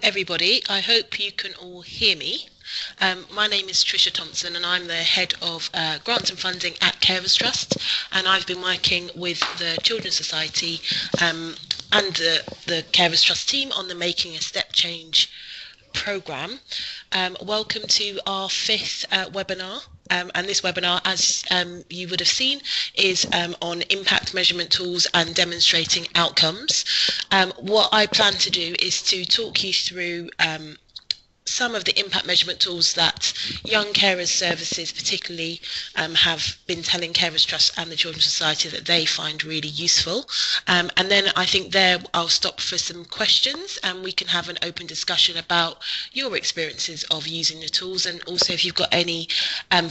everybody. I hope you can all hear me. My name is Tricia Thompson and I'm the Head of Grants and Funding at Carers Trust, and I've been working with the Children's Society and the Carers Trust team on the Making a Step Change programme. Welcome to our fifth webinar. And this webinar, as you would have seen, is on impact measurement tools and demonstrating outcomes. What I plan to do is to talk you through some of the impact measurement tools that young carers services particularly have been telling Carers Trust and the Children's Society that they find really useful. And then I think there I'll stop for some questions and we can have an open discussion about your experiences of using the tools, and also if you've got any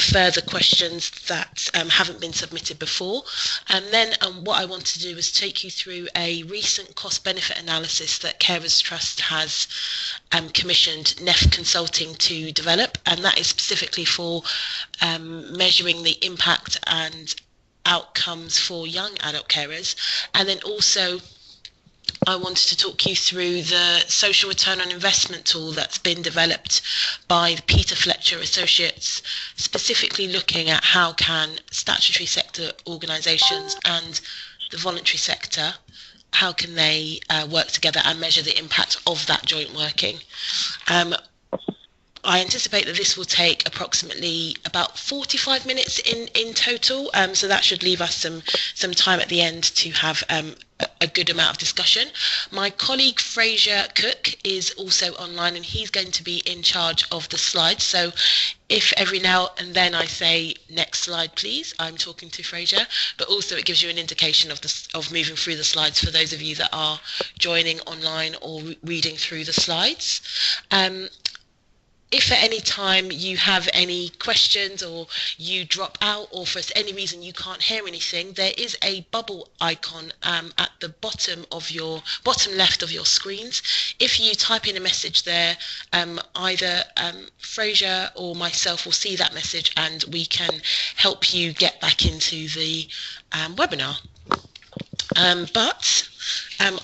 further questions that haven't been submitted before. And then what I want to do is take you through a recent cost-benefit analysis that Carers Trust has commissioned NEF Consulting to develop, and that is specifically for measuring the impact and outcomes for young adult carers. And then also I wanted to talk you through the social return on investment tool that's been developed by the Fletcher Associates, specifically looking at how can statutory sector organisations and the voluntary sector, how can they work together and measure the impact of that joint working. I anticipate that this will take approximately about 45 minutes in total, so that should leave us some time at the end to have a good amount of discussion. My colleague Fraser Cook is also online and he's going to be in charge of the slides, so if every now and then I say next slide please, I'm talking to Fraser, but also it gives you an indication of moving through the slides for those of you that are joining online or reading through the slides. If at any time you have any questions or you drop out or for any reason you can't hear anything, there is a bubble icon at the bottom left of your screens. If you type in a message there, either Fraser or myself will see that message and we can help you get back into the webinar.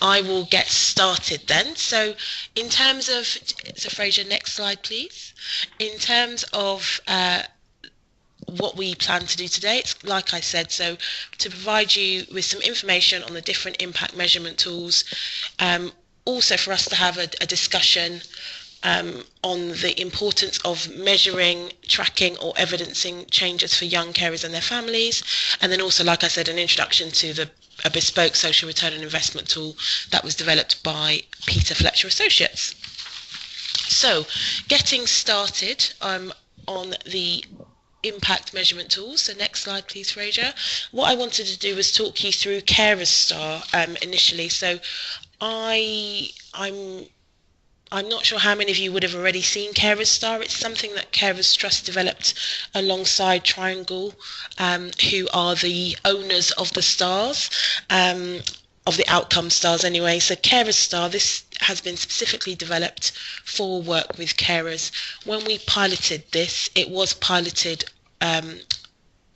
I will get started then. So in terms of, Fraser, next slide please. In terms of what we plan to do today, it's like I said, so to provide you with some information on the different impact measurement tools, also for us to have a discussion on the importance of measuring, tracking or evidencing changes for young carers and their families, and then also, like I said, an introduction to a bespoke social return on investment tool that was developed by Fletcher Associates. So getting started on the impact measurement tools. So next slide please, Fraser. What I wanted to do was talk you through Carers Star initially. So I'm not sure how many of you would have already seen Carers Star. It's something that Carers Trust developed alongside Triangle, who are the owners of the stars, of the outcome stars anyway. So Carers Star, this has been specifically developed for work with carers. When we piloted this, it was piloted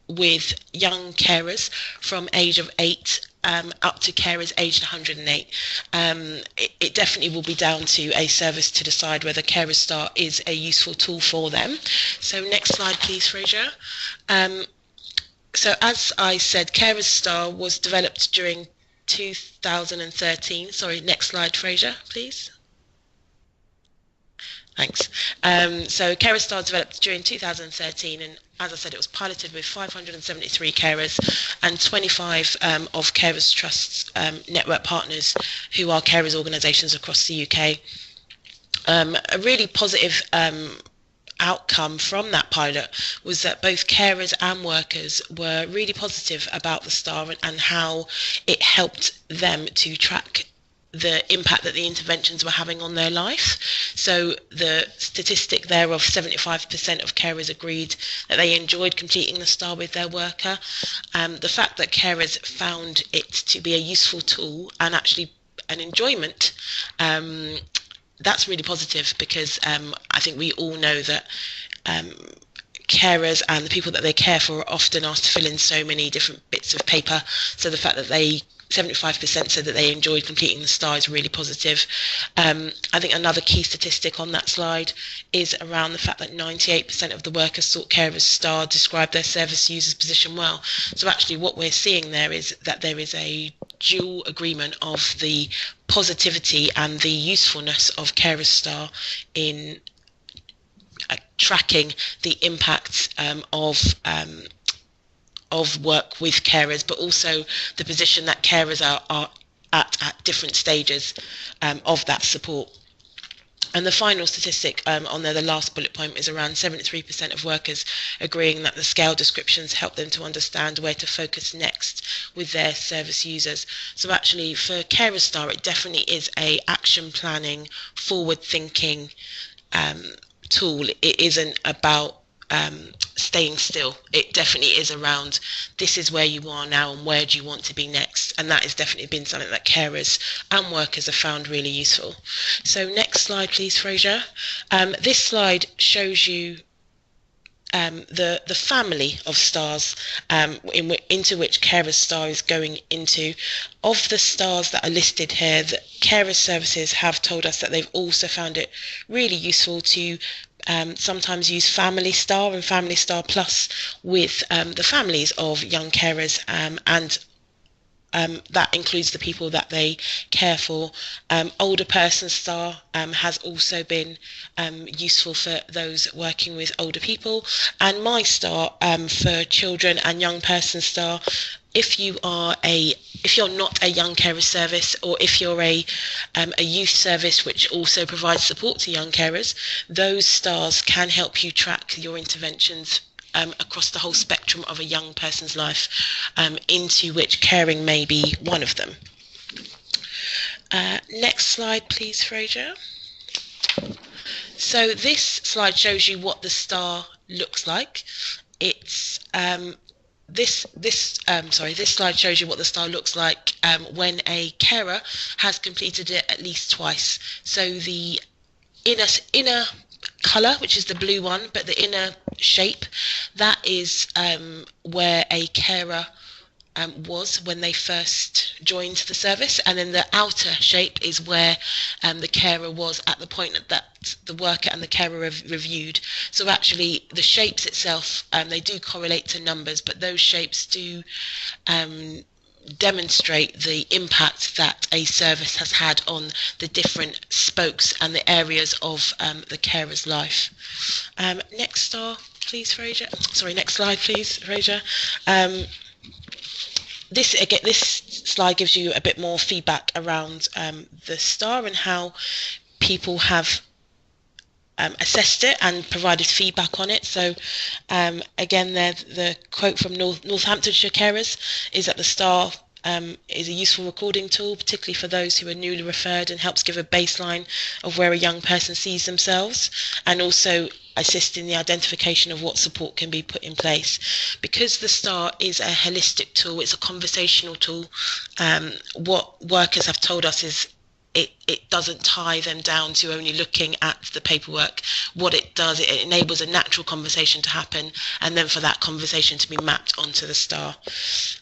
with young carers from age of 8 up to carers aged 108. It definitely will be down to a service to decide whether Carers Star is a useful tool for them. So next slide please, Fraser. So as I said, Carers Star was developed during 2013. Sorry, next slide, Fraser, please. Thanks. So Carers Star developed during 2013, and as I said, it was piloted with 573 carers and 25 of Carers Trust's network partners who are carers organisations across the UK. A really positive outcome from that pilot was that both carers and workers were really positive about the STAR and how it helped them to track the impact that the interventions were having on their life. So the statistic there of 75% of carers agreed that they enjoyed completing the STAR with their worker. The fact that carers found it to be a useful tool and actually an enjoyment, that's really positive, because I think we all know that carers and the people that they care for are often asked to fill in so many different bits of paper. So the fact that they 75% said that they enjoyed completing the STAR is really positive. I think another key statistic on that slide is around the fact that 98% of the workers sought carers STAR described their service users position well. So actually what we're seeing there is that there is a dual agreement of the positivity and the usefulness of carers STAR in tracking the impacts of work with carers, but also the position that carers are at different stages of that support. And the final statistic on there, the last bullet point, is around 73% of workers agreeing that the scale descriptions help them to understand where to focus next with their service users. So actually for Carer Star, it definitely is a action planning, forward thinking tool. It isn't about staying still. It definitely is around, this is where you are now and where do you want to be next, and that has definitely been something that carers and workers have found really useful. So next slide please, Fraser. This slide shows you the family of stars into which Carer Star is going into. Of the stars that are listed here, the Carer Services have told us that they've also found it really useful to sometimes use Family Star and Family Star Plus with the families of young carers, and that includes the people that they care for. Older Person Star has also been useful for those working with older people, and My Star for children and Young Person Star. If you're not a young carer service, or if you're a youth service which also provides support to young carers, those stars can help you track your interventions across the whole spectrum of a young person's life, into which caring may be one of them. Next slide please, Fraser. So this slide shows you what the star looks like. It's this slide shows you what the star looks like when a carer has completed it at least twice. So the inner colour, which is the blue one, but the inner shape, that is where a carer was when they first joined the service, and then the outer shape is where the carer was at the point that the worker and the carer reviewed. So actually the shapes itself, they do correlate to numbers, but those shapes do demonstrate the impact that a service has had on the different spokes and the areas of the carer's life. Next slide please, Fraser. This slide gives you a bit more feedback around the star and how people have assessed it and provided feedback on it. So again, there the quote from Northamptonshire carers is that the star is a useful recording tool, particularly for those who are newly referred, and helps give a baseline of where a young person sees themselves, and also assist in the identification of what support can be put in place. Because the STAR is a holistic tool, it's a conversational tool, what workers have told us is it doesn't tie them down to only looking at the paperwork. What it does, it enables a natural conversation to happen, and then for that conversation to be mapped onto the STAR.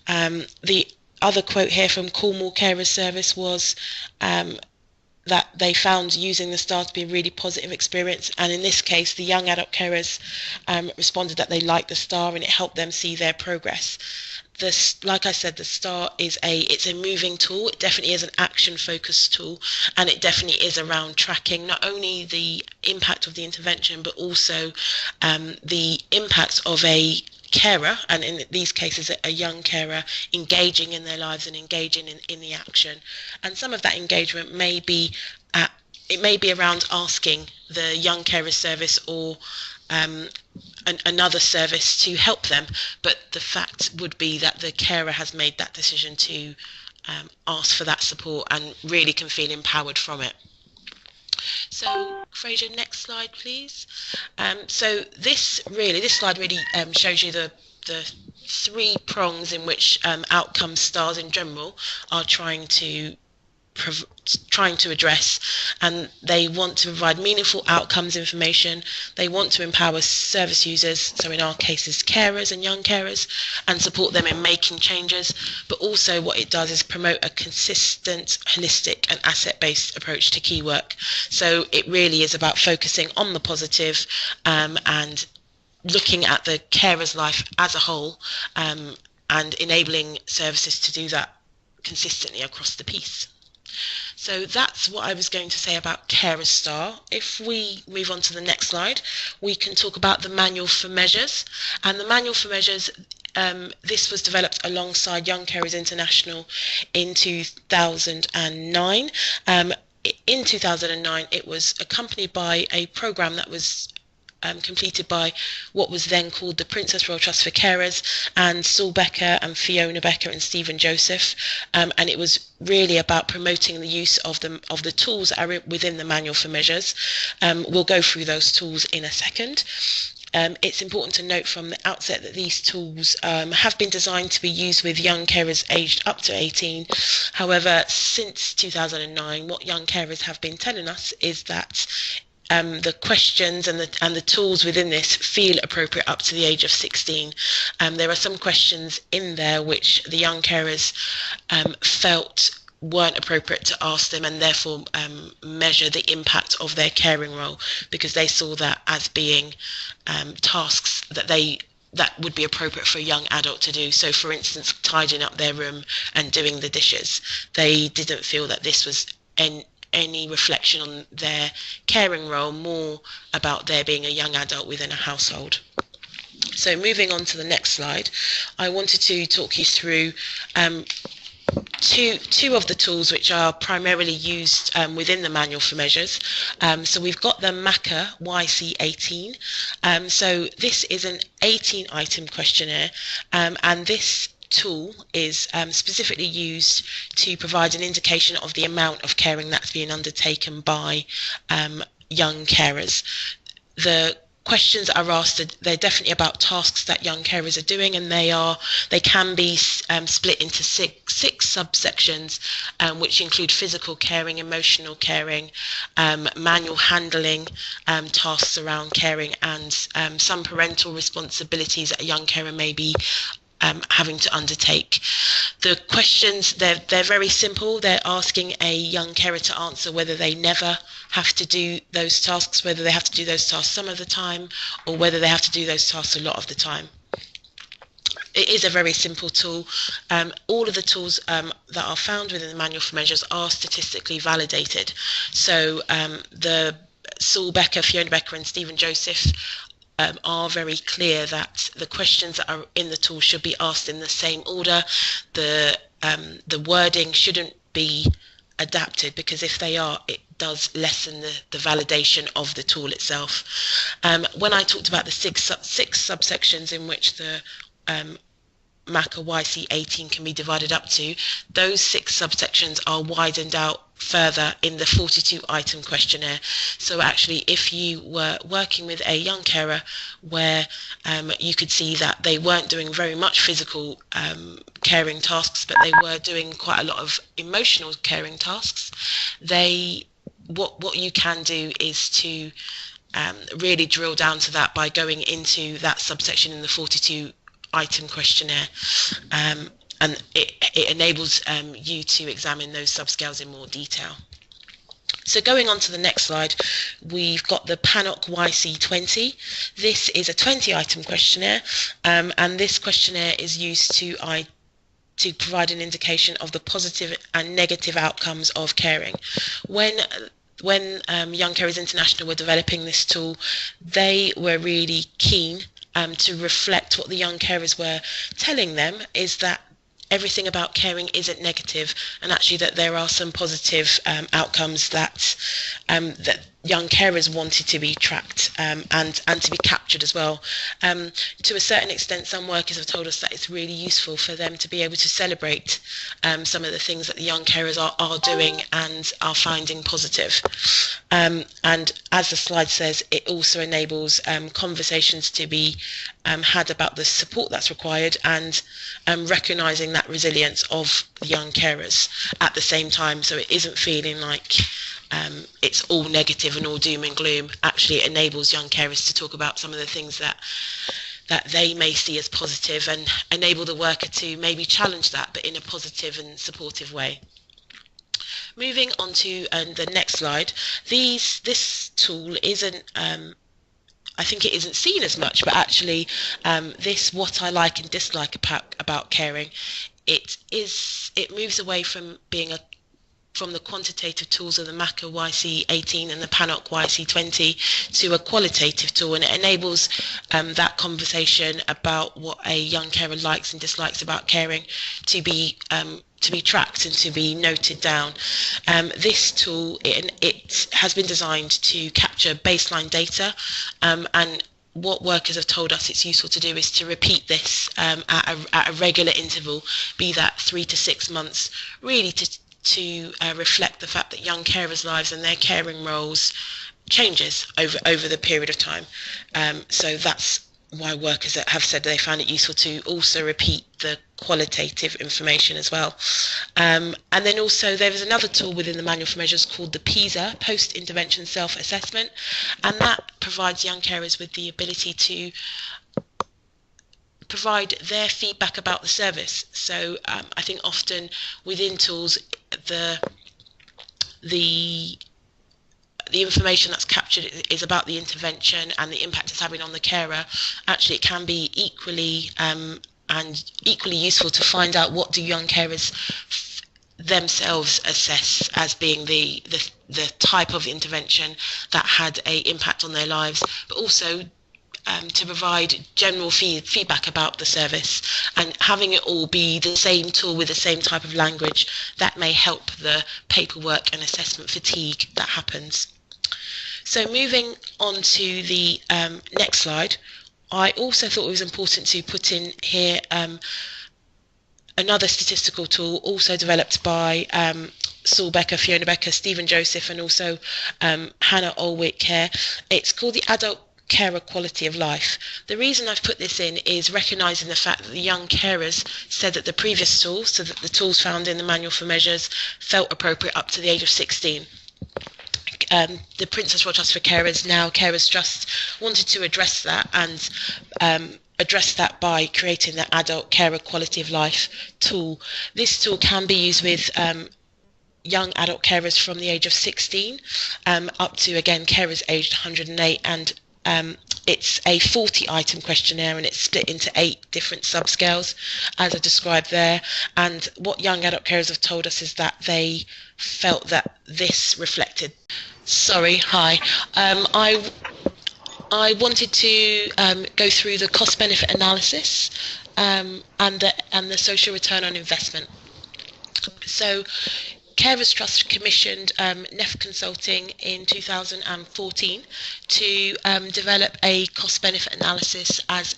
The other quote here from Cornwall Carer Service was that they found using the STAR to be a really positive experience, and in this case the young adult carers responded that they liked the STAR and it helped them see their progress. Like I said, the STAR is it's a moving tool. It definitely is an action focused tool, and it definitely is around tracking not only the impact of the intervention but also the impact of a carer, and in these cases a young carer, engaging in their lives and engaging in the action. And some of that engagement may be around asking the young carer service or another service to help them, but the fact would be that the carer has made that decision to ask for that support and really can feel empowered from it. So Fraser, next slide please. So this slide really shows you the three prongs in which outcome stars in general are trying to trying to address, and they want to provide meaningful outcomes information. They want to empower service users, so in our cases carers and young carers, and support them in making changes. But also what it does is promote a consistent, holistic and asset-based approach to key work. So it really is about focusing on the positive, and looking at the carer's life as a whole, and enabling services to do that consistently across the piece. So that's what I was going to say about Carer Star. If we move on to the next slide, we can talk about the Manual for Measures. And the Manual for Measures, this was developed alongside Young Carers International in 2009. In 2009, it was accompanied by a programme that was completed by what was then called the Princess Royal Trust for Carers, and Saul Becker and Fiona Becker and Stephen Joseph, and it was really about promoting the use of the tools that are within the Manual for Measures. We'll go through those tools in a second. It's important to note from the outset that these tools have been designed to be used with young carers aged up to 18. However, since 2009, what young carers have been telling us is that the questions and the tools within this feel appropriate up to the age of 16. There are some questions in there which the young carers felt weren't appropriate to ask them, and therefore measure the impact of their caring role, because they saw that as being tasks that would be appropriate for a young adult to do. So for instance, tidying up their room and doing the dishes. They didn't feel that this was any reflection on their caring role, more about their being a young adult within a household. So moving on to the next slide, I wanted to talk you through two of the tools which are primarily used within the Manual for Measures. So we've got the MACA YC18. So this is an 18-item questionnaire, and this tool is specifically used to provide an indication of the amount of caring that's being undertaken by young carers. The questions that are asked, they're definitely about tasks that young carers are doing, and they can be split into six subsections, which include physical caring, emotional caring, manual handling, tasks around caring, and some parental responsibilities that a young carer may be having to undertake. The questions, they're very simple. They're asking a young carer to answer whether they never have to do those tasks, whether they have to do those tasks some of the time, or whether they have to do those tasks a lot of the time. It is a very simple tool. All of the tools that are found within the Manual for Measures are statistically validated. So the Saul Becker, Fiona Becker and Stephen Joseph are very clear that the questions that are in the tool should be asked in the same order. The wording shouldn't be adapted, because if they are, it does lessen the validation of the tool itself. When I talked about the six subsections in which the MACA YC18 can be divided up to, those 6 subsections are widened out further in the 42-item questionnaire. So actually, if you were working with a young carer where you could see that they weren't doing very much physical caring tasks, but they were doing quite a lot of emotional caring tasks, what you can do is to really drill down to that by going into that subsection in the 42-item questionnaire, and it enables you to examine those subscales in more detail. So going on to the next slide, we've got the PANOC YC20. This is a 20-item questionnaire, and this questionnaire is used to provide an indication of the positive and negative outcomes of caring. When Young Carers International were developing this tool, they were really keen to reflect what the young carers were telling them, is that everything about caring isn't negative, and actually that there are some positive outcomes that young carers wanted to be tracked and to be captured as well. To a certain extent, some workers have told us that it's really useful for them to be able to celebrate some of the things that the young carers are doing and are finding positive. And as the slide says, it also enables conversations to be had about the support that's required and recognising that resilience of the young carers at the same time, so it isn't feeling like it's all negative and all doom and gloom. Actually, it enables young carers to talk about some of the things that they may see as positive and enable the worker to maybe challenge that, but in a positive and supportive way. Moving on to the next slide, this tool isn't, I think it isn't seen as much, but actually this what I like and dislike about caring, it moves away from being from the quantitative tools of the Maca YC18 and the PANOC YC20 to a qualitative tool, and it enables that conversation about what a young carer likes and dislikes about caring to be tracked and to be noted down. This tool, it has been designed to capture baseline data, and what workers have told us it's useful to do is to repeat this at a regular interval, be that 3 to 6 months, really to reflect the fact that young carers' lives and their caring roles changes over the period of time. So that's why workers have said they found it useful to also repeat the qualitative information as well. And then also there is another tool within the Manual for Measures called the PISA, Post-Intervention Self-Assessment, and that provides young carers with the ability to provide their feedback about the service. So I think often within tools, the information that's captured is about the intervention and the impact it's having on the carer. Actually, it can be equally useful to find out what do young carers themselves assess as being the type of intervention that had a impact on their lives, but also to provide general feedback about the service, and having it all be the same tool with the same type of language, that may help the paperwork and assessment fatigue that happens. So moving on to the next slide, I also thought it was important to put in here another statistical tool also developed by Saul Becker, Fiona Becker, Stephen Joseph, and also Hannah Olwick here. It's called the Adult Carer Quality of Life. The reason I've put this in is recognising the fact that the young carers said that the previous tools, so that the tools found in the Manual for Measures, felt appropriate up to the age of 16. The Princess Royal Trust for Carers, now Carers Trust, wanted to address that and address that by creating the Adult Carer Quality of Life tool. This tool can be used with young adult carers from the age of 16 up to, again, carers aged 108, and it's a 40-item questionnaire, and it's split into 8 different subscales, as I described there. And what young adult carers have told us is that they felt that this reflected. Sorry, hi. I wanted to go through the cost-benefit analysis and the social return on investment. So, Carers Trust commissioned NEF Consulting in 2014 to develop a cost-benefit analysis as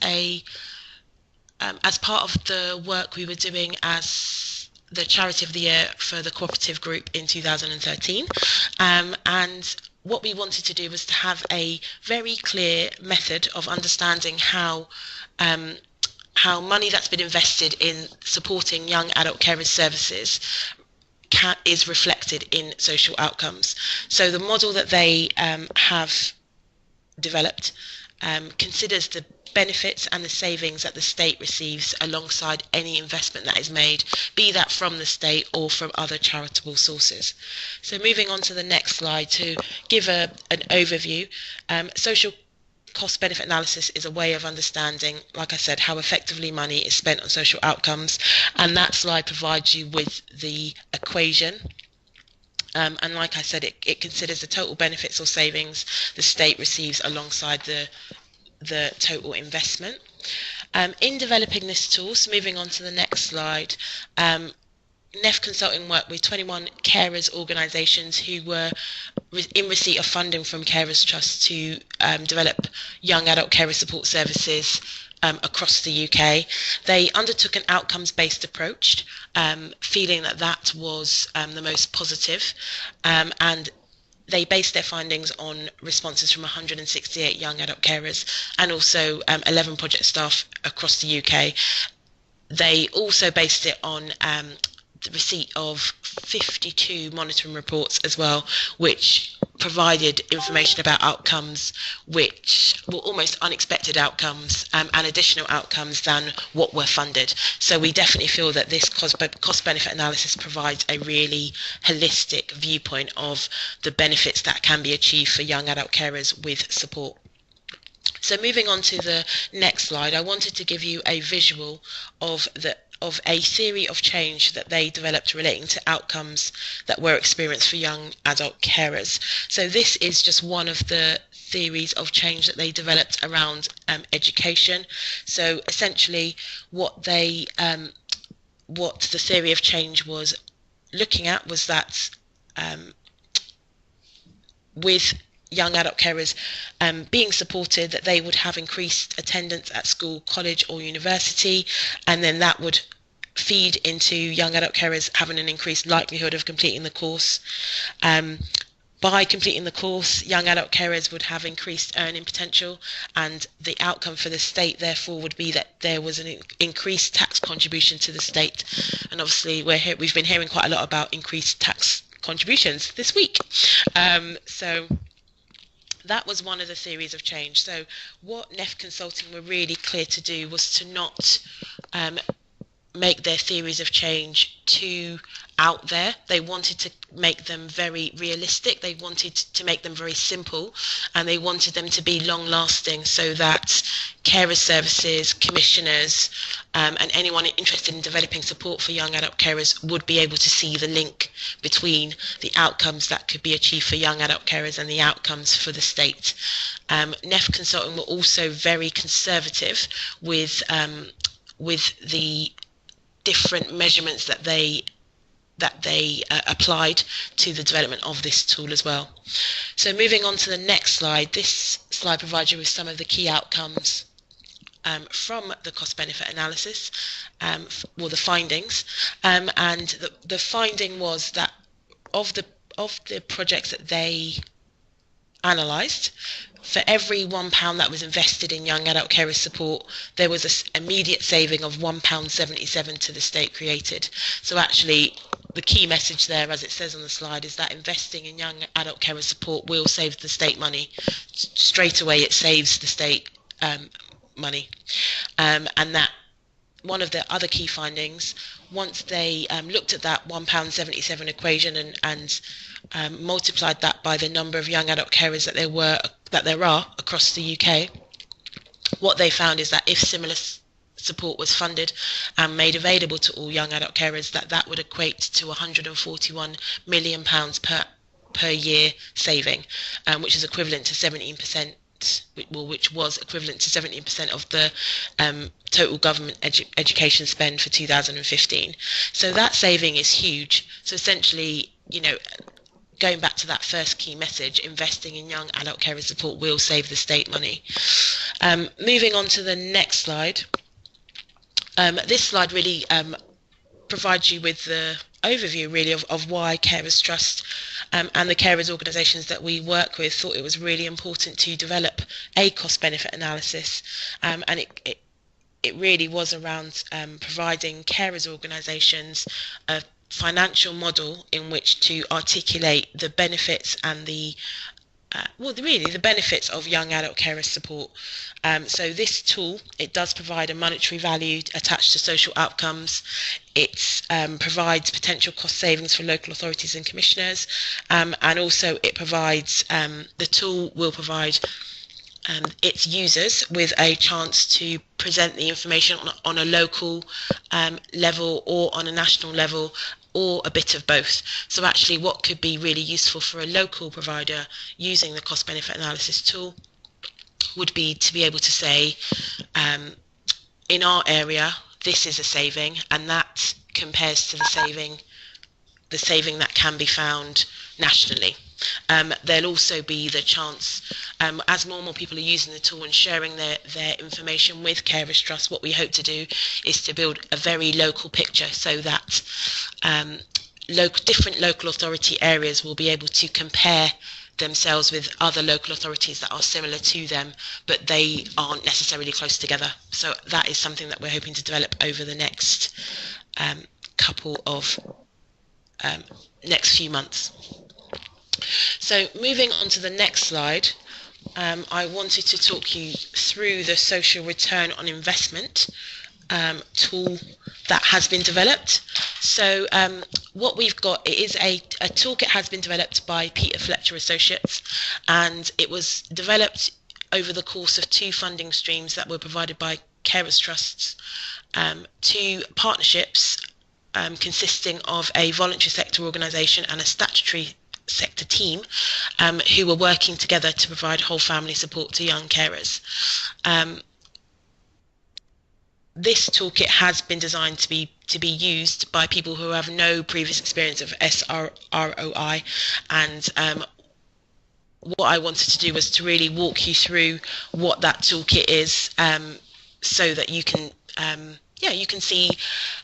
part of the work we were doing as the Charity of the Year for the cooperative group in 2013. And what we wanted to do was to have a very clear method of understanding how money that's been invested in supporting young adult carers services is reflected in social outcomes. So the model that they have developed considers the benefits and the savings that the state receives alongside any investment that is made, be that from the state or from other charitable sources. So moving on to the next slide to give an overview, social cost-benefit analysis is a way of understanding, like I said, how effectively money is spent on social outcomes, and that slide provides you with the equation. And like I said, it considers the total benefits or savings the state receives alongside the total investment. In developing this tool, so moving on to the next slide, NEF Consulting worked with 21 carers organisations who were in receipt of funding from Carers Trust to develop young adult carer support services across the UK. They undertook an outcomes-based approach, feeling that that was the most positive, and they based their findings on responses from 168 young adult carers and also 11 project staff across the UK. They also based it on the receipt of 52 monitoring reports as well, which provided information about outcomes which were almost unexpected outcomes and additional outcomes than what were funded. So we definitely feel that this cost-benefit analysis provides a really holistic viewpoint of the benefits that can be achieved for young adult carers with support. So moving on to the next slide, I wanted to give you a visual of a theory of change that they developed relating to outcomes that were experienced for young adult carers. So this is just one of the theories of change that they developed around education. So essentially what the theory of change was looking at was that with young adult carers being supported, that they would have increased attendance at school, college or university, and then that would feed into young adult carers having an increased likelihood of completing the course. By completing the course, young adult carers would have increased earning potential, and the outcome for the state therefore would be that there was an increased tax contribution to the state. And obviously we've been hearing quite a lot about increased tax contributions this week. So that was one of the theories of change. So what NEF Consulting were really clear to do was to not make their theories of change too out there. They wanted to make them very realistic. They wanted to make them very simple, and they wanted them to be long lasting so that carer services, commissioners, and anyone interested in developing support for young adult carers would be able to see the link between the outcomes that could be achieved for young adult carers and the outcomes for the state. NEF Consulting were also very conservative with the different measurements that they applied to the development of this tool as well. So moving on to the next slide, this slide provides you with some of the key outcomes from the cost-benefit analysis, or the findings, and the finding was that of the projects that they analysed, for every £1 that was invested in young adult carer support, there was an immediate saving of £1.77 to the state created. So actually, the key message there, as it says on the slide, is that investing in young adult carer support will save the state money. Straight away, it saves the state money. And that one of the other key findings, once they looked at that £1.77 equation and multiplied that by the number of young adult carers that there are across the UK, what they found is that if similar support was funded and made available to all young adult carers, that would equate to £141 million per year saving, which is equivalent to 17%. Which was equivalent to 17% of the total government education spend for 2015. So that saving is huge. So essentially, going back to that first key message, investing in young adult carer support will save the state money. Moving on to the next slide. This slide really provides you with the overview really of why Carers Trust and the carers organisations that we work with thought it was really important to develop a cost-benefit analysis, and it really was around providing carers organisations a financial model in which to articulate the benefits and the benefits of young adult carer support. So this tool, it does provide a monetary value attached to social outcomes. It provides potential cost savings for local authorities and commissioners, and also it provides, the tool will provide its users with a chance to present the information on a local level or on a national level, or a bit of both. So actually what could be really useful for a local provider using the cost benefit analysis tool would be to be able to say, in our area this is a saving, and that compares to the saving that can be found nationally. There'll also be the chance, as more and more people are using the tool and sharing their information with Carers Trust, what we hope to do is to build a very local picture, so that different local authority areas will be able to compare themselves with other local authorities that are similar to them, but they aren't necessarily close together. So that is something that we're hoping to develop over the next next few months. So moving on to the next slide, I wanted to talk you through the social return on investment tool that has been developed. So what we've got, it is a toolkit has been developed by Fletcher Associates, and it was developed over the course of 2 funding streams that were provided by Carers Trusts, 2 partnerships consisting of a voluntary sector organisation and a statutory sector team who were working together to provide whole family support to young carers. This toolkit has been designed to be used by people who have no previous experience of SROI, and what I wanted to do was to really walk you through what that toolkit is, so that you can you can see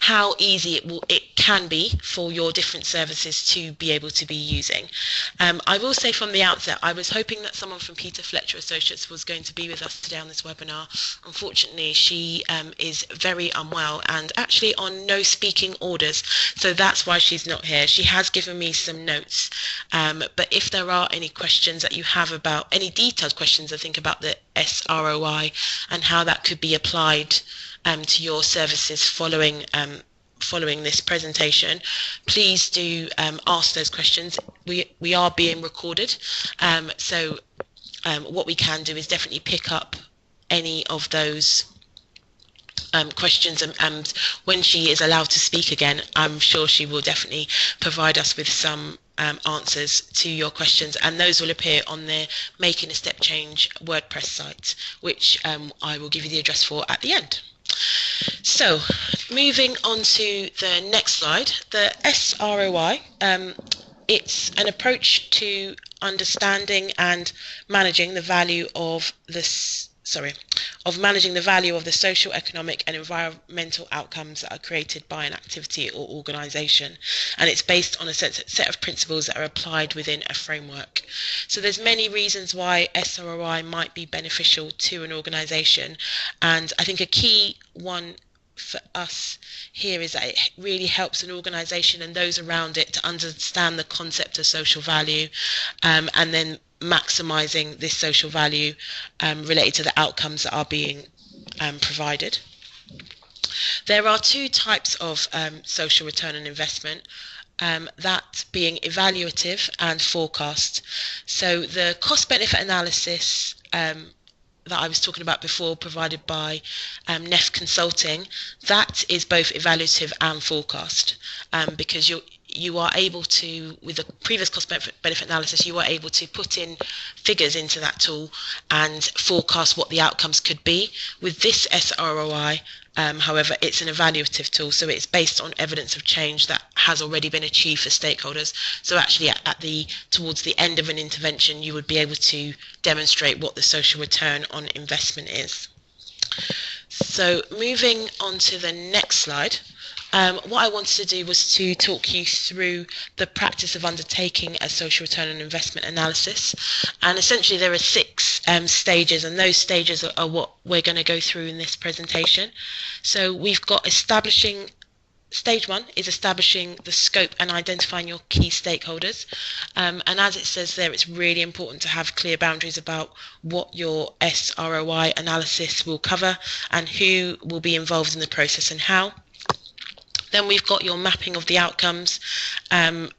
how easy it can be for your different services to be able to be using. I will say from the outset, I was hoping that someone from Fletcher Associates was going to be with us today on this webinar. Unfortunately, she is very unwell and actually on no speaking orders, so that's why she's not here. She has given me some notes, but if there are any questions that you have about, any detailed questions I think about the SROI and how that could be applied to your services following this presentation, please do ask those questions. We are being recorded, so what we can do is definitely pick up any of those questions, and when she is allowed to speak again, I'm sure she will definitely provide us with some answers to your questions, and those will appear on the Making a Step Change WordPress site, which I will give you the address for at the end. So moving on to the next slide, the SROI, it's an approach to understanding and managing the value of managing the value of the social, economic and environmental outcomes that are created by an activity or organisation, and it's based on a set of principles that are applied within a framework. So there's many reasons why SROI might be beneficial to an organisation, and I think a key one for us here is that it really helps an organisation and those around it to understand the concept of social value, and then maximising this social value related to the outcomes that are being provided. There are 2 types of social return on investment, that being evaluative and forecast. So the cost-benefit analysis that I was talking about before, provided by NEF Consulting, that is both evaluative and forecast, because you are able to, with the previous cost benefit analysis, you are able to put in figures into that tool and forecast what the outcomes could be. With this SROI, however, it's an evaluative tool, so it's based on evidence of change that has already been achieved for stakeholders. So actually towards the end of an intervention, you would be able to demonstrate what the social return on investment is. So moving on to the next slide, what I wanted to do was to talk you through the practice of undertaking a social return on investment analysis, and essentially there are 6 stages, and those stages are what we're going to go through in this presentation. So we've got stage 1 is establishing the scope and identifying your key stakeholders, and as it says there, it's really important to have clear boundaries about what your SROI analysis will cover and who will be involved in the process and how. Then we've got your mapping of the outcomes, and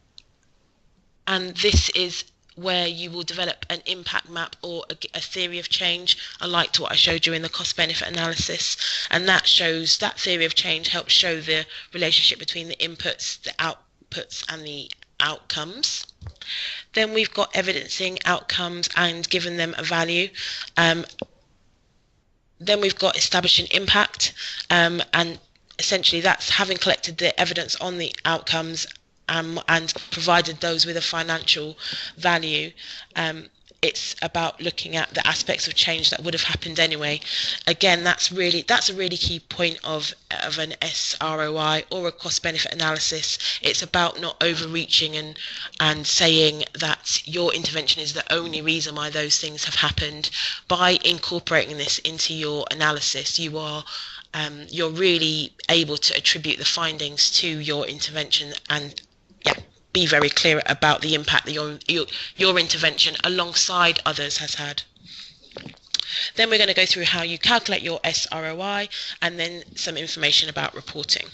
this is where you will develop an impact map or a theory of change, alike to what I showed you in the cost-benefit analysis, and that theory of change helps show the relationship between the inputs, the outputs and the outcomes. Then we've got evidencing outcomes and giving them a value. Then we've got establishing impact, and essentially that's having collected the evidence on the outcomes and provided those with a financial value. It's about looking at the aspects of change that would have happened anyway. Again, that's a really key point of an SROI or a cost benefit analysis. It's about not overreaching and saying that your intervention is the only reason why those things have happened. By incorporating this into your analysis, you're really able to attribute the findings to your intervention and be very clear about the impact that your intervention alongside others has had. Then we're going to go through how you calculate your SROI and then some information about reporting.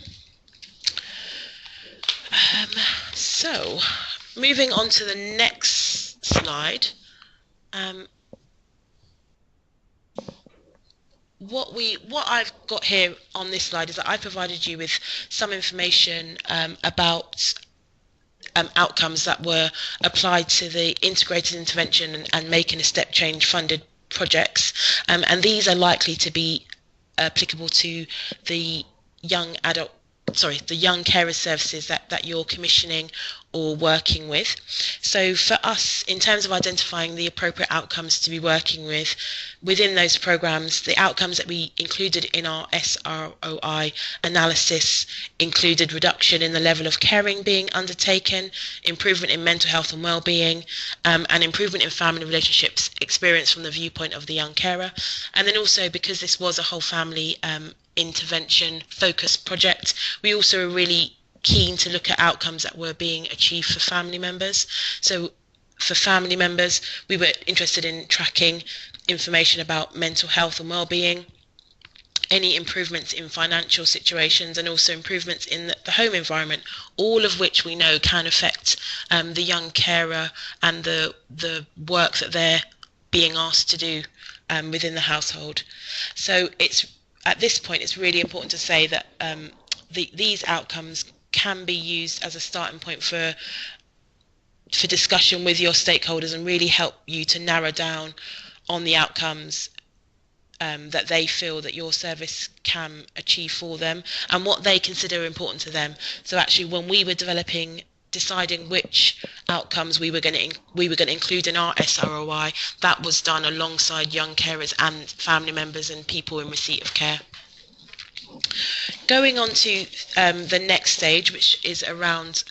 So moving on to the next slide. What I've got here on this slide is that I provided you with some information about outcomes that were applied to the integrated intervention and making a step change funded projects, and these are likely to be applicable to the young carer services that you're commissioning or working with. So for us, in terms of identifying the appropriate outcomes to be working with within those programs, the outcomes that we included in our SROI analysis included reduction in the level of caring being undertaken, improvement in mental health and well-being, and improvement in family relationships experienced from the viewpoint of the young carer. And then also, because this was a whole family intervention focused project, we also are really keen to look at outcomes that were being achieved for family members. So for family members, we were interested in tracking information about mental health and well-being, any improvements in financial situations, and also improvements in the home environment, all of which we know can affect the young carer and the work that they're being asked to do within the household. So at this point, it's really important to say that these outcomes can be used as a starting point for discussion with your stakeholders and really help you to narrow down on the outcomes that they feel that your service can achieve for them and what they consider important to them. So actually, when we were deciding which outcomes we were going to include in our SROI, that was done alongside young carers and family members and people in receipt of care. Going on to the next stage, which is around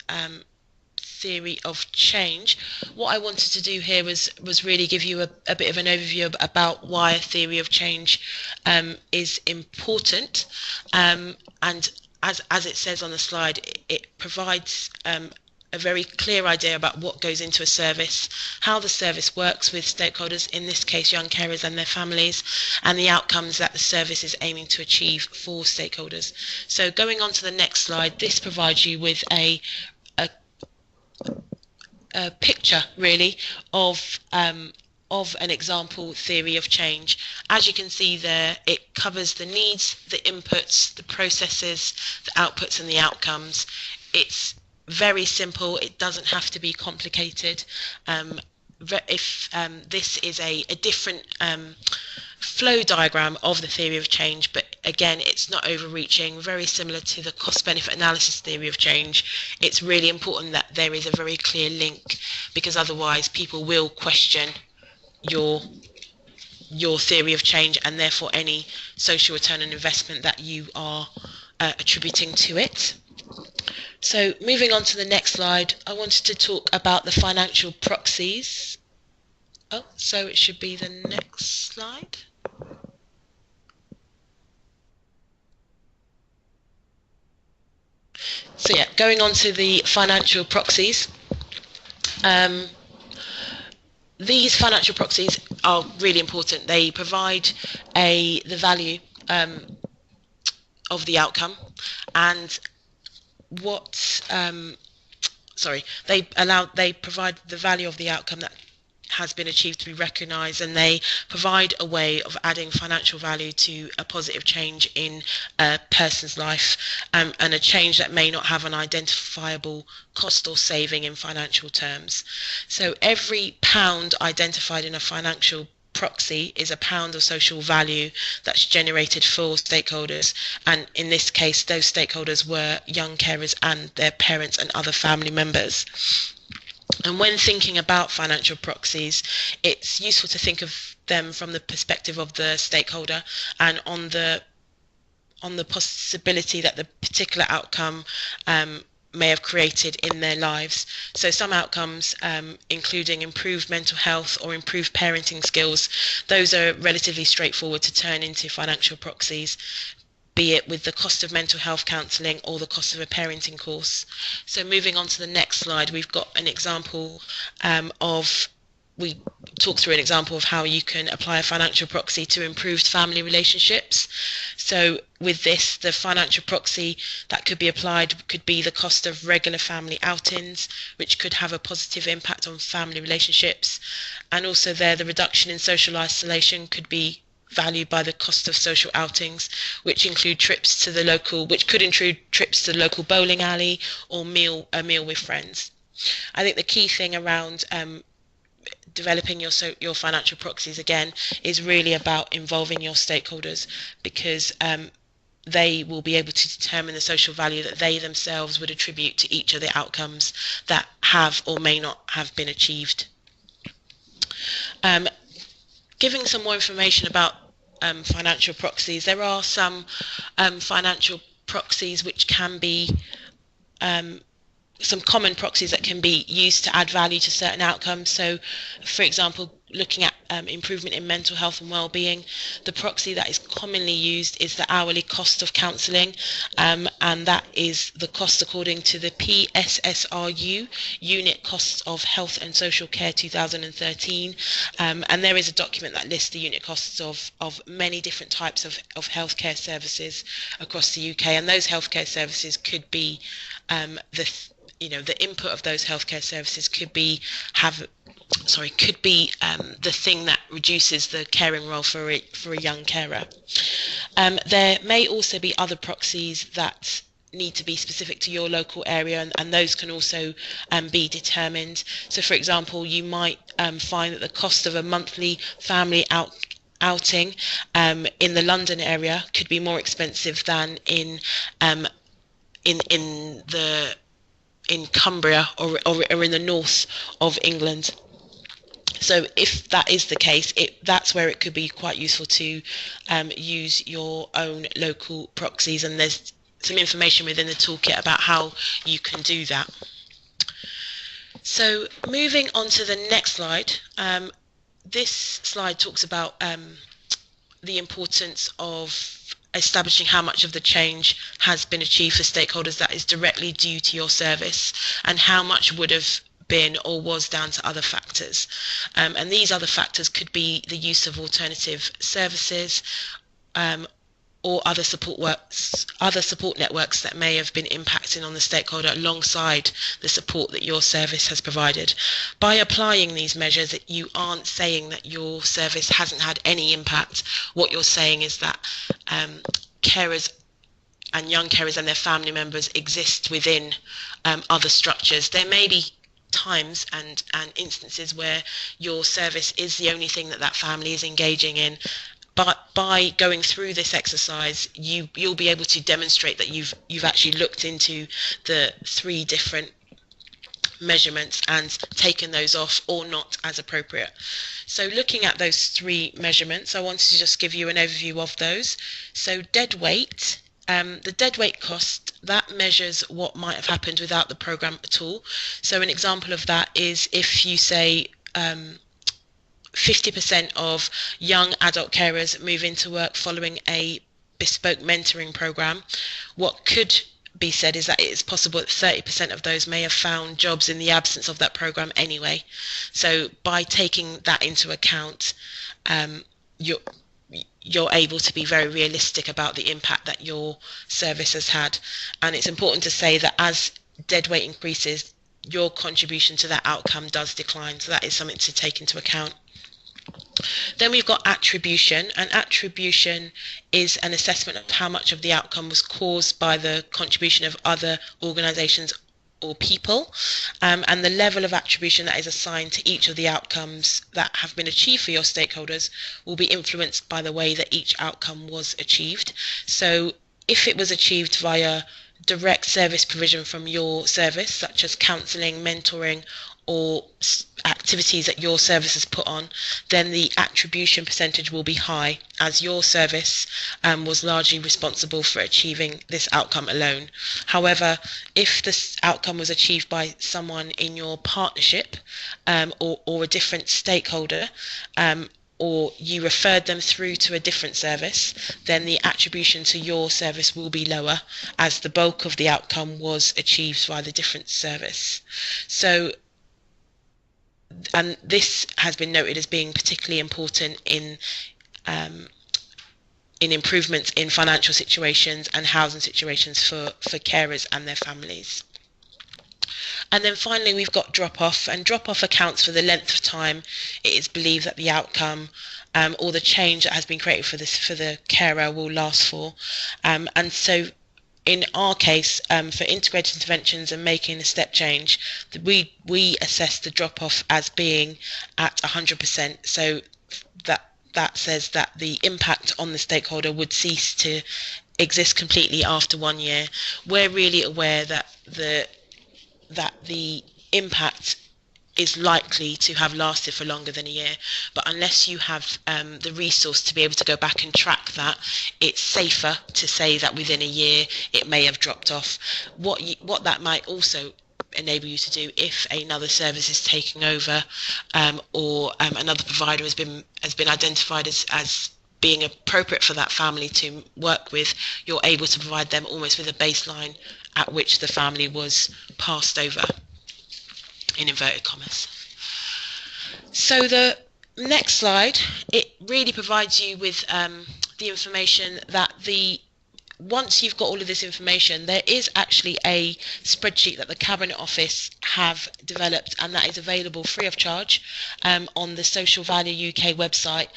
theory of change, what I wanted to do here was really give you a bit of an overview about why a theory of change is important, and as it says on the slide, it provides a very clear idea about what goes into a service, how the service works with stakeholders, in this case young carers and their families, and the outcomes that the service is aiming to achieve for stakeholders. So going on to the next slide, this provides you with a picture really of an example theory of change. As you can see there, it covers the needs, the inputs, the processes, the outputs and the outcomes. It's very simple. It doesn't have to be complicated. If this is a different flow diagram of the theory of change, but again, it's not overreaching, very similar to the cost benefit analysis theory of change. It's really important that there is a very clear link, because otherwise people will question your theory of change and therefore any social return on investment that you are attributing to it. So moving on to the next slide, I wanted to talk about the financial proxies. So it should be the next slide. So yeah, going on to the financial proxies. These financial proxies are really important. They provide the value of the outcome, and they provide the value of the outcome that has been achieved to be recognised, and they provide a way of adding financial value to a positive change in a person's life, and a change that may not have an identifiable cost or saving in financial terms. So every pound identified in a financial proxy is a pound of social value that's generated for stakeholders, and in this case those stakeholders were young carers and their parents and other family members. And when thinking about financial proxies, it's useful to think of them from the perspective of the stakeholder and on the possibility that the particular outcome may have created in their lives. So some outcomes, including improved mental health or improved parenting skills, those are relatively straightforward to turn into financial proxies, be it with the cost of mental health counselling or the cost of a parenting course. So moving on to the next slide, we've got an example we talk through an example of how you can apply a financial proxy to improved family relationships. So with this, the financial proxy that could be applied could be the cost of regular family outings, which could have a positive impact on family relationships. And also there, the reduction in social isolation could be valued by the cost of social outings, which could include trips to the local bowling alley or a meal with friends. I think the key thing around developing your financial proxies again is really about involving your stakeholders, because they will be able to determine the social value that they themselves would attribute to each of the outcomes that have or may not have been achieved. Giving some more information about financial proxies, there are some financial proxies which can be some common proxies that can be used to add value to certain outcomes. So, for example, looking at improvement in mental health and well-being, the proxy that is commonly used is the hourly cost of counselling, and that is the cost according to the PSSRU, Unit Costs of Health and Social Care 2013, and there is a document that lists the unit costs of many different types of healthcare services across the UK, and those healthcare services could be the input of those healthcare services could be the thing that reduces the caring role for a young carer. There may also be other proxies that need to be specific to your local area, and those can also be determined. So, for example, you might find that the cost of a monthly family outing in the London area could be more expensive than in Cumbria or in the north of England. So if that is the case, that's where it could be quite useful to use your own local proxies, and there's some information within the toolkit about how you can do that. So moving on to the next slide, this slide talks about the importance of establishing how much of the change has been achieved for stakeholders that is directly due to your service, and how much would have been or was down to other factors. And these other factors could be the use of alternative services or other support networks that may have been impacting on the stakeholder alongside the support that your service has provided. By applying these measures, you aren't saying that your service hasn't had any impact. What you're saying is that carers and young carers and their family members exist within other structures. There may be times and instances where your service is the only thing that family is engaging in, but by going through this exercise, you'll be able to demonstrate that you've actually looked into the 3 different measurements and taken those off or not as appropriate. So looking at those 3 measurements, I wanted to just give you an overview of those. So dead weight, the dead weight cost, that measures what might have happened without the programme at all. So an example of that is if you say 50% of young adult carers move into work following a bespoke mentoring programme, what could be said is that it is possible that 30% of those may have found jobs in the absence of that programme anyway. So by taking that into account, you're able to be very realistic about the impact that your service has had. And it's important to say that as dead weight increases, your contribution to that outcome does decline. So that is something to take into account. Then we've got attribution, and attribution is an assessment of how much of the outcome was caused by the contribution of other organisations or people, and the level of attribution that is assigned to each of the outcomes that have been achieved for your stakeholders will be influenced by the way that each outcome was achieved. So if it was achieved via direct service provision from your service, such as counselling, mentoring, or activities that your service has put on, then the attribution percentage will be high, as your service was largely responsible for achieving this outcome alone. However, if this outcome was achieved by someone in your partnership, or a different stakeholder, or you referred them through to a different service, then the attribution to your service will be lower, as the bulk of the outcome was achieved by the different service. So, and this has been noted as being particularly important in improvements in financial situations and housing situations for carers and their families. And then finally, we've got drop-off, and drop-off accounts for the length of time it is believed that the outcome or the change that has been created for the carer will last for. And so in our case, for integrated interventions and making a step change, we assess the drop-off as being at 100%. So that says that the impact on the stakeholder would cease to exist completely after 1 year. We're really aware that the impact is likely to have lasted for longer than a year, but unless you have the resource to be able to go back and track that, it's safer to say that within a year it may have dropped off. What that might also enable you to do, if another service is taking over, or another provider has been identified as being appropriate for that family to work with, you're able to provide them almost with a baseline at which the family was passed over, in inverted commas. So the next slide, it really provides you with the information that once you've got all of this information, there is actually a spreadsheet that the Cabinet Office have developed, and that is available free of charge on the Social Value UK website.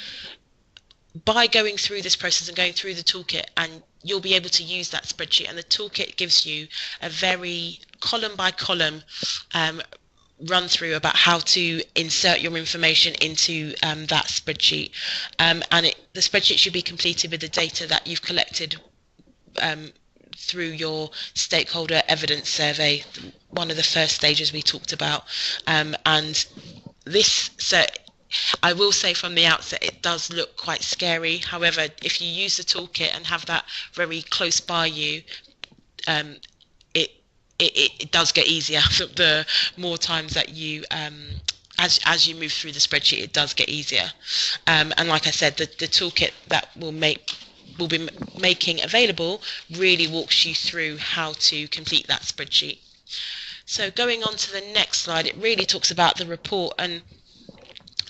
By going through this process and going through the toolkit, and you'll be able to use that spreadsheet, and the toolkit gives you a very column by column run through about how to insert your information into that spreadsheet, and the spreadsheet should be completed with the data that you've collected through your stakeholder evidence survey, one of the first stages we talked about, and this. So I will say from the outset, it does look quite scary. However, if you use the toolkit and have that very close by you, it does get easier. The more times that you, as you move through the spreadsheet, it does get easier. And like I said, the toolkit that we'll be making available really walks you through how to complete that spreadsheet. So going on to the next slide, it really talks about the report, and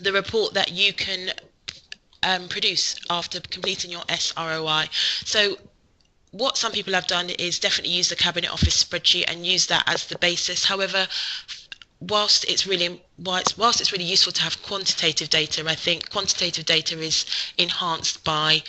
the report that you can produce after completing your SROI. So what some people have done is definitely use the Cabinet Office spreadsheet and use that as the basis. However, whilst it's really useful to have quantitative data, I think quantitative data is enhanced by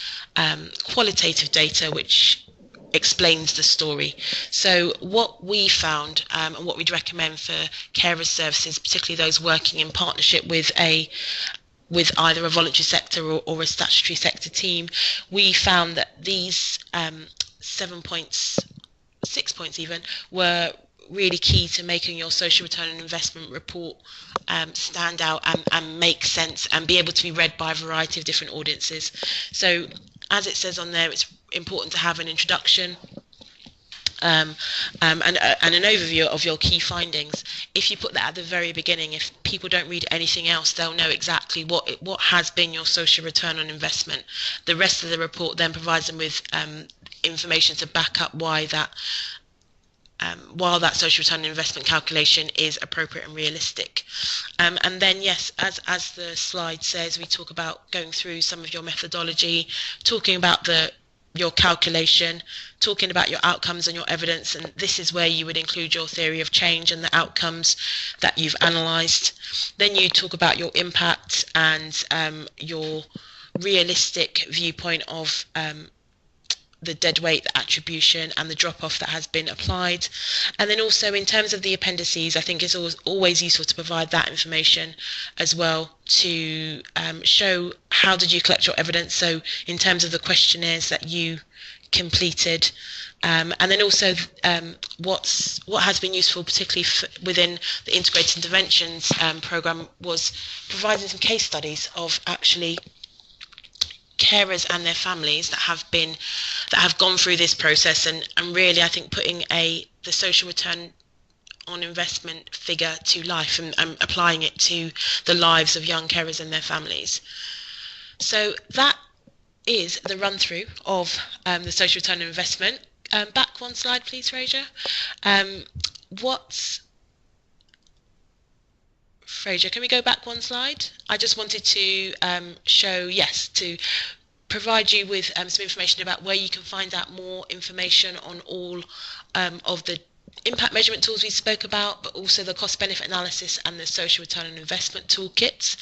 qualitative data, which explains the story. So what we found, and what we'd recommend for carer services, particularly those working in partnership with either a voluntary sector or a statutory sector team, we found that these 7 points, 6 points even, were really key to making your social return on investment report stand out and make sense and be able to be read by a variety of different audiences. So as it says on there, it's important to have an introduction and an overview of your key findings. If you put that at the very beginning, if people don't read anything else, they'll know exactly what has been your social return on investment. The rest of the report then provides them with information to back up why that while that social return on investment calculation is appropriate and realistic. And then, yes, as the slide says, we talk about going through some of your methodology, talking about your calculation, talking about your outcomes and your evidence, and this is where you would include your theory of change and the outcomes that you've analysed. Then you talk about your impact and your realistic viewpoint of the dead weight, the attribution, and the drop-off that has been applied. And then also in terms of the appendices, I think it's always useful to provide that information as well to show how did you collect your evidence. So in terms of the questionnaires that you completed, and then also what has been useful, particularly within the integrated interventions program, was providing some case studies of actually carers and their families that have gone through this process, and really I think putting the social return on investment figure to life and applying it to the lives of young carers and their families. So that is the run through of the social return on investment. Back one slide please, Fraser. Fraser, can we go back one slide? I just wanted to to provide you with some information about where you can find out more information on all of the impact measurement tools we spoke about, but also the cost benefit analysis and the social return on investment toolkits.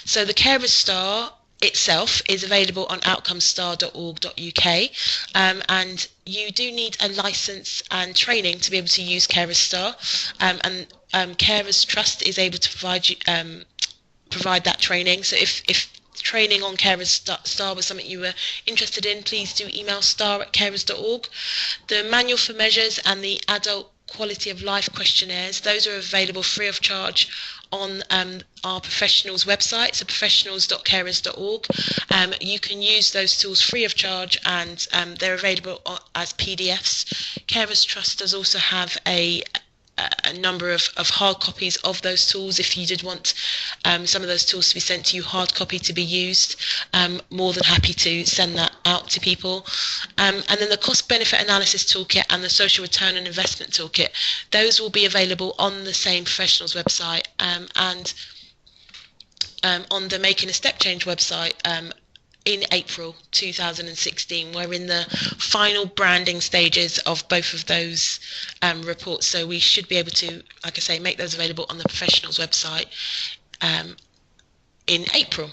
So the Carer Star itself is available on outcomestar.org.uk, and you do need a license and training to be able to use Carer Star, and Carers Trust is able to provide that training. So if training on Carer Star was something you were interested in, please do email star@carers.org. The manual for measures and the adult quality of life questionnaires, those are available free of charge on our professionals website, so professionals.carers.org. You can use those tools free of charge, and they're available as PDFs. Carers Trust does also have a number of hard copies of those tools. If you did want some of those tools to be sent to you hard copy to be used, more than happy to send that out to people. And then the cost benefit analysis toolkit and the social return and investment toolkit, those will be available on the same professionals website, and on the Making a Step Change website in April 2016. We're in the final branding stages of both of those reports, so we should be able to, like I say, make those available on the professionals website in April.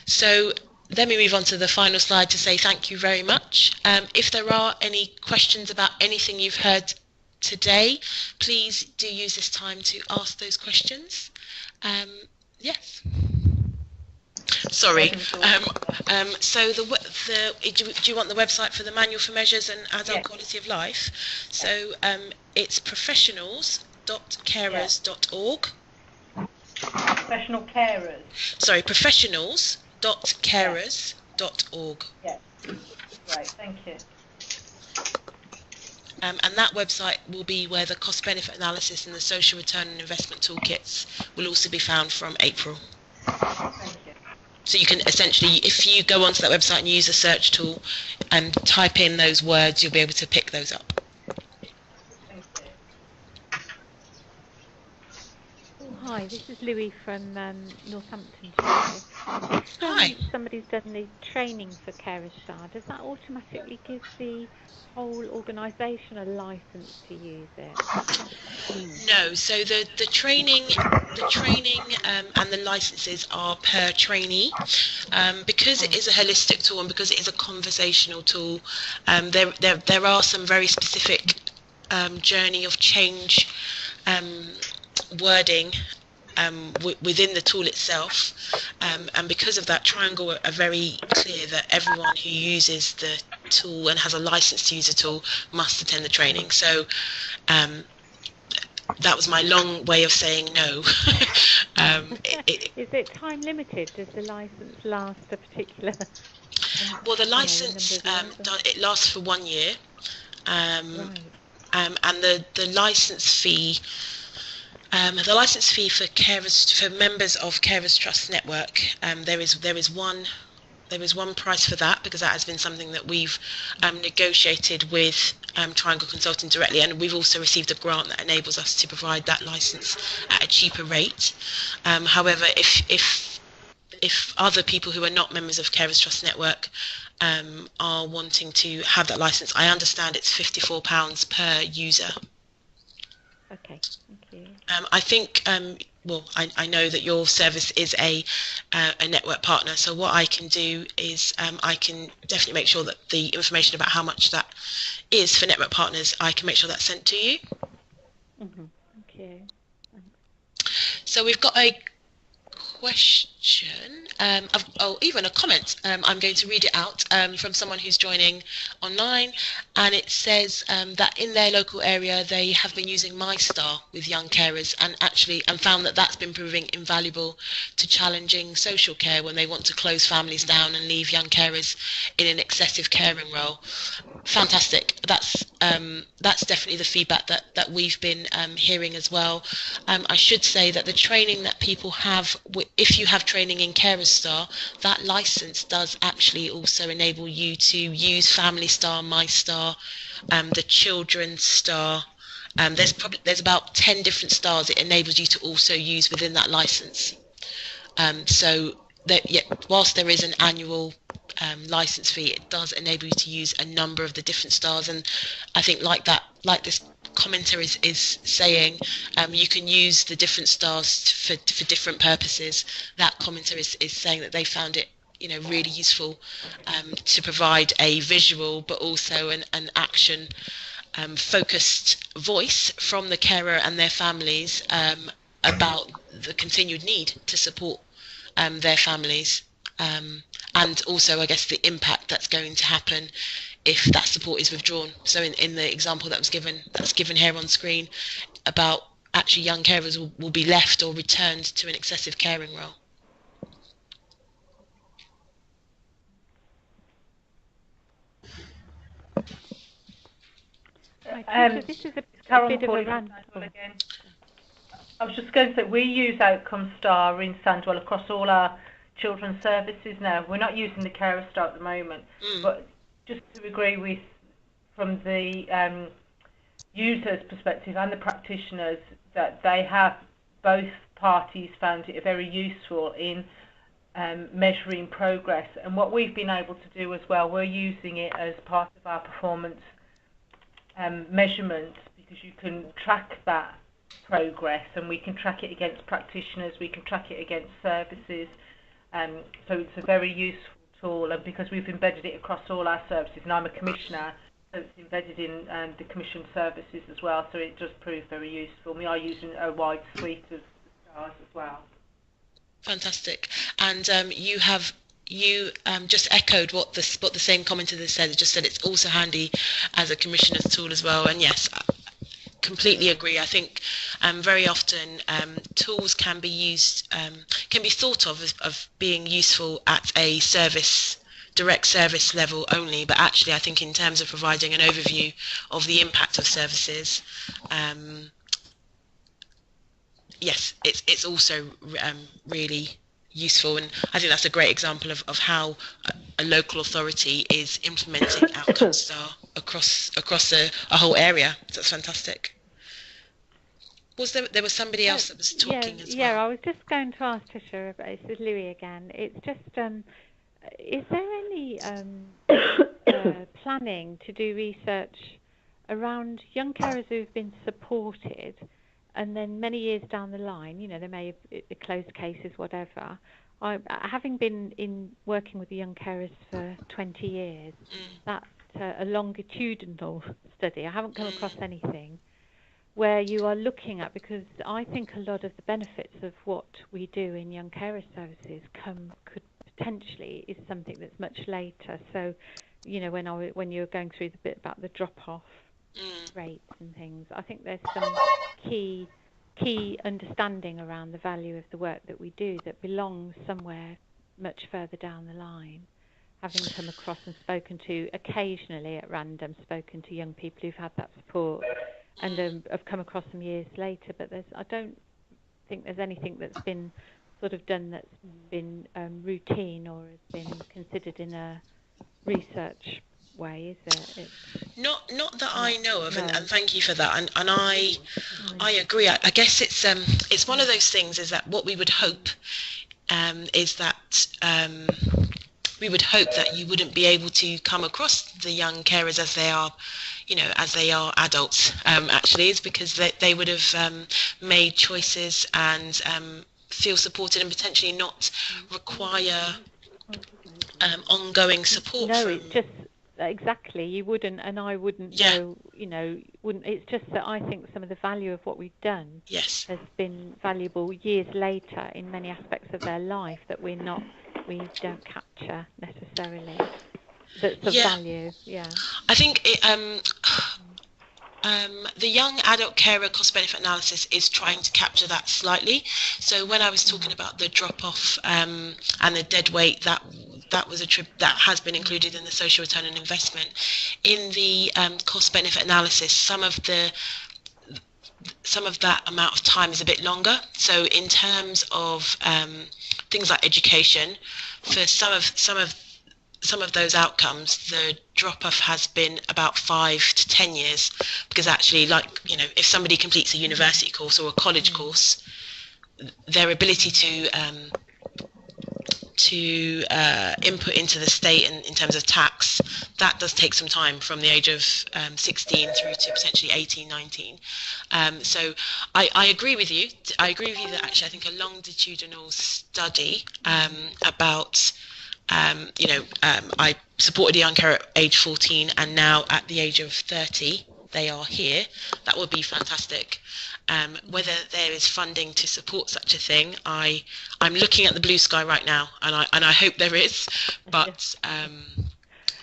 So then we move on to the final slide to say thank you very much. If there are any questions about anything you've heard today, please do use this time to ask those questions. Yes. Sorry. So do you want the website for the manual for measures and adult quality of life? So it's professionals.carers.org. Professional carers. Sorry, professionals.carers.org. Yes. Right. Thank you. And that website will be where the cost benefit analysis and the social return and investment toolkits will also be found from April. Thank you. So you can essentially, if you go onto that website and use a search tool and type in those words, you'll be able to pick those up. Thank you. Oh, hi, this is Louis from Northamptonshire. Hi. If somebody's done the training for Carer Star, does that automatically give the whole organisation a licence to use it? No, so the training and the licenses are per trainee, because it is a holistic tool and because it is a conversational tool. There are some very specific journey of change wording within the tool itself, and because of that, Triangle are very clear that everyone who uses the tool and has a license to use the tool must attend the training. So that was my long way of saying no. Is it time limited? Does the license last a particular? Well, the license it lasts for 1 year, Right. And the license fee. The license fee for carers, for members of Carers Trust Network, there is one price for that, because that has been something that we've negotiated with Triangle Consulting directly, and we've also received a grant that enables us to provide that license at a cheaper rate. However, if other people who are not members of Carers Trust Network are wanting to have that license, I understand it's £54 per user. Okay, thank you. you. I think, well, I know that your service is a network partner, so what I can do is I can definitely make sure that the information about how much that is for network partners, I can make sure that's sent to you. Thank you. So we've got a question, even a comment. I'm going to read it out from someone who's joining online, and it says that in their local area they have been using MyStar with young carers and found that that's been proving invaluable to challenging social care when they want to close families down and leave young carers in an excessive caring role. Fantastic. That's definitely the feedback that we've been hearing as well. I should say that the training that people have, if you have training in Carer Star, that license does actually also enable you to use Family Star, MyStar, the Children's Star. There's about 10 different stars it enables you to also use within that license. So that, yeah, whilst there is an annual license fee, it does enable you to use a number of the different stars, and I think like this commenter is saying, you can use the different stars for different purposes. That commenter is saying that they found it, you know, really useful to provide a visual but also an action focused voice from the carer and their families about the continued need to support their families, and also I guess the impact that's going to happen if that support is withdrawn. So in the example that's given here on screen about actually young carers will be left or returned to an excessive caring role. This is a Carol bit of a calling rant. from Sandwell again. I was just going to say, we use Outcome Star in Sandwell across all our children's services now. We're not using the Carer Star at the moment, but just to agree with, from the user's perspective and the practitioners, that they have, both parties found it very useful in measuring progress. And what we've been able to do as well, we're using it as part of our performance measurement, because you can track that progress, and we can track it against practitioners, we can track it against services, so it's a very useful tool. And because we've embedded it across all our services, and I'm a commissioner, so it's embedded in the commissioned services as well, so it does prove very useful. We are using a wide suite of stars as well. Fantastic. And you just echoed what the same commenter has said. It just said it's also handy as a commissioner's tool as well. And yes, I completely agree. I think very often tools can be used, can be thought of being useful at a direct service level only, but actually I think in terms of providing an overview of the impact of services, yes, it's also really useful, and I think that's a great example of how a local authority is implementing Outcome Star across a whole area. So that's fantastic. There was somebody else that was talking as well? Yeah, I was just going to ask Tricia about it. This is Louis again. It's just, is there any planning to do research around young carers who've been supported, and then many years down the line, you know, they may have closed cases, whatever. Having been working with the young carers for 20 years, that's a longitudinal study. I haven't come across anything where you are looking at, because I think a lot of the benefits of what we do in young carer services could potentially is something that's much later. So, you know, when you were going through the bit about the drop-off rates and things, I think there's some key understanding around the value of the work that we do that belongs somewhere much further down the line. Having come across and spoken to, occasionally at random, spoken to young people who've had that support, and have come across them years later, but I don't think there's anything that's been sort of done that's been routine or has been considered in a research way, is there? Not that I know of, and thank you for that. And I agree. I guess it's one of those things, is that what we would hope is that we would hope that you wouldn't be able to come across the young carers as they are, as they are adults. Actually, is because they would have made choices and feel supported and potentially not require ongoing support. No, from... it's just exactly. You wouldn't, and I wouldn't know. Wouldn't. It's just that I think some of the value of what we've done has been valuable years later in many aspects of their life that we don't capture necessarily. That's the value. Yeah. I think the young adult carer cost-benefit analysis is trying to capture that slightly. So when I was talking about the drop-off and the dead weight, that has been included in the social return on investment. In the cost-benefit analysis, some of that amount of time is a bit longer. So in terms of things like education, for some of those outcomes, the drop-off has been about 5 to 10 years, because actually, if somebody completes a university course or a college course, their ability to input into the state in terms of tax, that does take some time, from the age of 16 through to potentially 18, 19. So I agree with you. I agree with you that actually I think a longitudinal study about I supported a young carer at age 14, and now at the age of 30 they are here. That would be fantastic. Whether there is funding to support such a thing, I'm looking at the blue sky right now, and I hope there is. But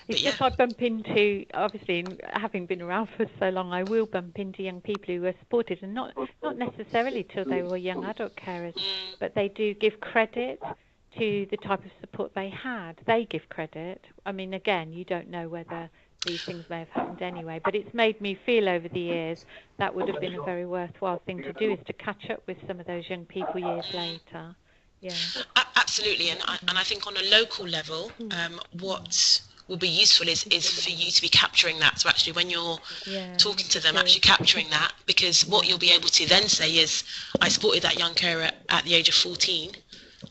it's just I bump into, obviously, having been around for so long, I will bump into young people who are supported, and not necessarily till they were young adult carers, but they do give credit to the type of support they had. They give credit. I mean, again, you don't know whether these things may have happened anyway, but it's made me feel over the years that would have been a very worthwhile thing to do, is to catch up with some of those young people years later. Yeah, absolutely. And I think on a local level, what will be useful is for you to be capturing that. So actually when you're talking to them, actually capturing that, because what you'll be able to then say is, I supported that young carer at the age of 14,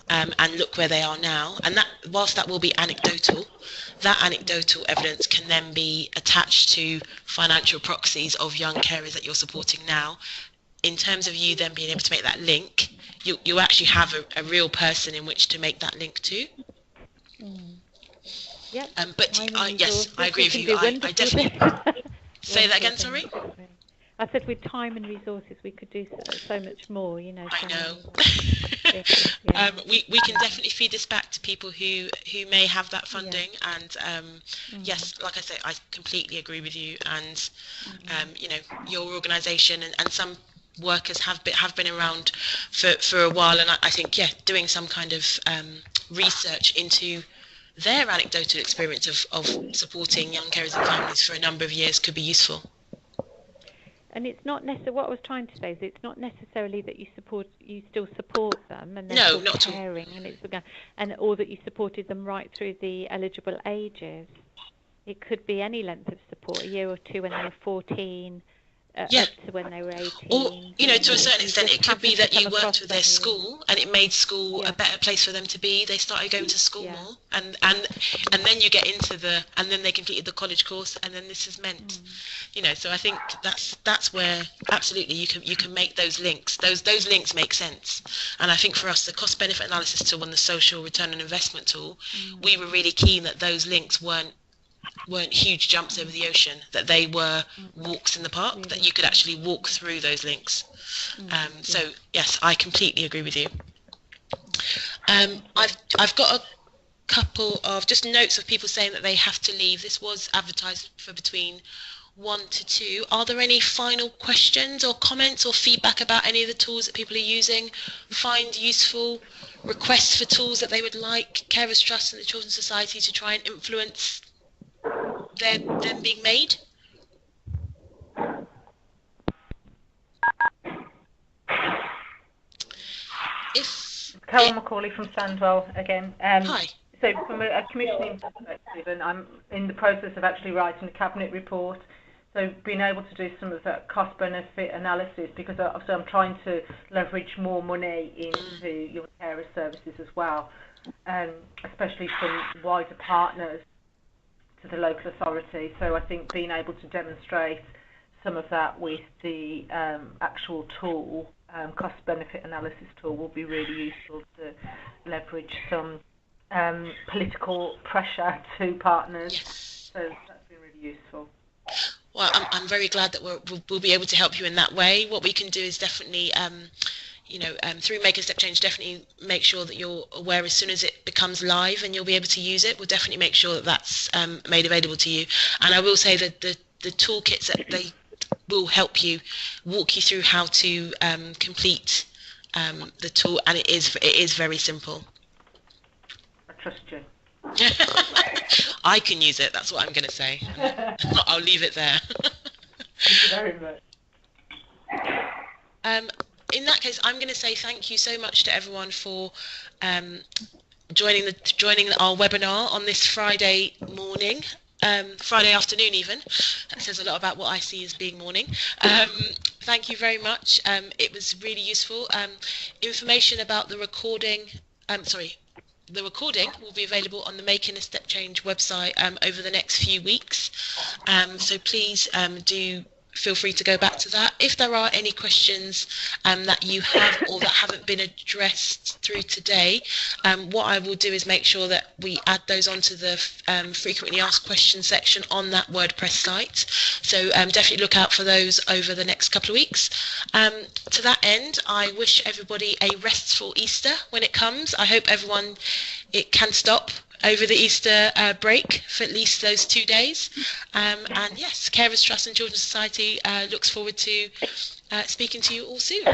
and look where they are now. And that, whilst that will be anecdotal, that anecdotal evidence can then be attached to financial proxies of young carers that you're supporting now. In terms of you then being able to make that link, you actually have a real person in which to make that link to. Yep. But yes, I agree with you. I definitely... Say that again, sorry? I said with time and resources we could do so much more, I know. We can definitely feed this back to people who may have that funding, and yes, like I say, I completely agree with you. And your organisation and some workers have been around for a while, and I think doing some kind of research into their anecdotal experience of supporting young carers and families for a number of years could be useful. And it's not necessarily, what I was trying to say is, it's not necessarily that you still support them, and they're still caring, or that you supported them right through the eligible ages. It could be any length of support, a year or two when they were 14, up to when they were 18. Or, to a certain extent, it could be that you worked with their school and it made school a better place for them to be. They started going to school more, and then you get into and then they completed the college course, and then this is meant, so I think that's where absolutely you can make those links. Those links make sense. And I think for us, the cost benefit analysis tool and the social return on investment tool, we were really keen that those links weren't huge jumps over the ocean, that they were walks in the park, that you could actually walk through those links. So yes, I completely agree with you. I've got a couple of just notes of people saying that they have to leave. This was advertised for between 1 to 2. Are there any final questions or comments or feedback about any of the tools that people are using, find useful, requests for tools that they would like Carers Trust and the Children's Society to try and influence them being made? Carol Macaulay from Sandwell again. Hi. So from a commissioning perspective, and I'm in the process of actually writing a cabinet report So being able to do some of that cost benefit analysis, because obviously I'm trying to leverage more money into your carer services as well, especially from wider partners to the local authority. So I think being able to demonstrate some of that with the actual tool, cost benefit analysis tool, will be really useful to leverage some political pressure to partners. Yes. So that's been really useful. Well, I'm very glad that we'll be able to help you in that way. What we can do is definitely, through Make a Step Change, definitely make sure that you're aware as soon as it becomes live and you'll be able to use it. We'll definitely make sure that that's made available to you. And I will say that the toolkits, that they will help you, walk you through how to complete the tool, and it is very simple. I trust you. I can use it, that's what I'm going to say. I'll leave it there. Thank you very much. In that case, I'm going to say thank you so much to everyone for joining our webinar on this Friday morning, Friday afternoon even. That says a lot about what I see as being morning. Thank you very much. It was really useful. Information about the recording, the recording will be available on the Making a Step Change website over the next few weeks. So please do feel free to go back to that. If there are any questions that you have or that haven't been addressed through today, what I will do is make sure that we add those onto the frequently asked questions section on that WordPress site. So definitely look out for those over the next couple of weeks. To that end, I wish everybody a restful Easter when it comes. I hope it can stop over the Easter break for at least those 2 days. And yes, Carers Trust and Children's Society looks forward to speaking to you all soon.